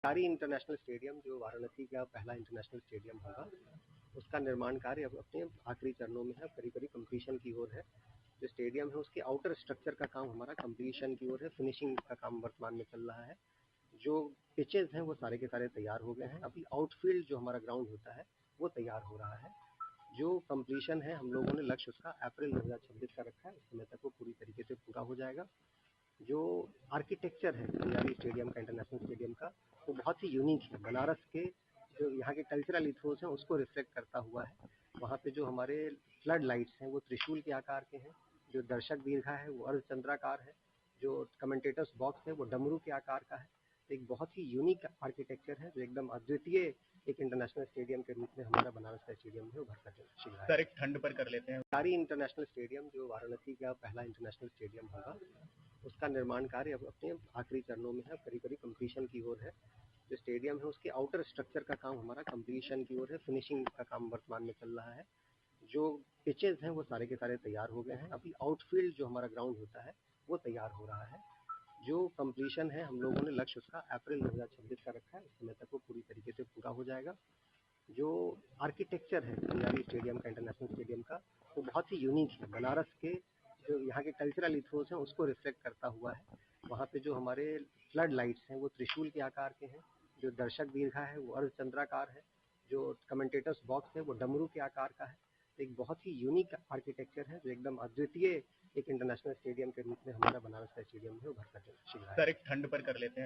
सरकारी international stadium जो वाराणसी का पहला इंटरनेशनल स्टेडियम होगा, उसका निर्माण कार्य अब अपने आखिरी चरणों में है, करीब कंप्लीशन की ओर है। जो स्टेडियम है उसके आउटर स्ट्रक्चर का काम हमारा कंप्लीशन की ओर है, फिनिशिंग का काम वर्तमान में चल रहा है। जो पिचेज हैं वो सारे के सारे तैयार हो गए हैं। अभी आउटफील्ड जो हमारा ग्राउंड होता है वो तैयार हो रहा है। जो कंप्लीशन है हम लोगों ने लक्ष्य उसका अप्रैल 2026 का रखा है, उस समय तक वो पूरी तरीके से पूरा हो जाएगा। जो आर्किटेक्चर है कल्याणी स्टेडियम का, इंटरनेशनल स्टेडियम का, वो बहुत ही यूनिक है। बनारस के जो यहाँ के कल्चरल इथोस हैं उसको रिफ्लेक्ट करता हुआ है। वहाँ पे जो हमारे फ्लड लाइट्स हैं वो त्रिशूल के आकार के हैं। जो दर्शक दीर्घा है वो अर्धचंद्राकार है। जो कमेंटेटर्स बॉक्स है वो डमरू के आकार का है। तो एक बहुत ही यूनिक आर्किटेक्चर है जो एकदम अद्वितीय एक इंटरनेशनल स्टेडियम के रूप में हमारा बनारस का स्टेडियम है उभर कर शीघ्र आएगा। सर, एक ठंड पर कर लेते हैं। सरकारी इंटरनेशनल स्टेडियम जो वाराणसी का पहला इंटरनेशनल स्टेडियम होगा, उसका निर्माण कार्य अब अपने आखिरी चरणों में है, करीब कंप्लीशन की ओर है। जो स्टेडियम है उसके आउटर स्ट्रक्चर का काम हमारा कंप्लीशन की ओर है, फिनिशिंग का काम वर्तमान में चल रहा है। जो पिचेज हैं वो सारे के सारे तैयार हो गए हैं। अभी आउटफील्ड जो हमारा ग्राउंड होता है वो तैयार हो रहा है। जो कंप्लीशन है हम लोगों ने लक्ष्य उसका अप्रैल 2026 का रखा है, उस समय तक वो पूरी तरीके से पूरा हो जाएगा। जो आर्किटेक्चर है कल्याणी स्टेडियम का, इंटरनेशनल स्टेडियम का, वो बहुत ही यूनिक है। बनारस के जो यहाँ के कल्चरल इथोस हैं उसको रिफ्लेक्ट करता हुआ है। वहाँ पे जो हमारे फ्लड लाइट्स हैं वो त्रिशूल के आकार के हैं। जो दर्शक दीर्घा है वो अर्धचंद्राकार है। जो कमेंटेटर्स बॉक्स है वो डमरू के आकार का है। तो एक बहुत ही यूनिक आर्किटेक्चर है जो एकदम अद्वितीय एक इंटरनेशनल स्टेडियम के रूप में हमारा बनारस का स्टेडियम है उभर कर शीघ्र आएगा। सर, एक ठंड पर कर लेते हैं।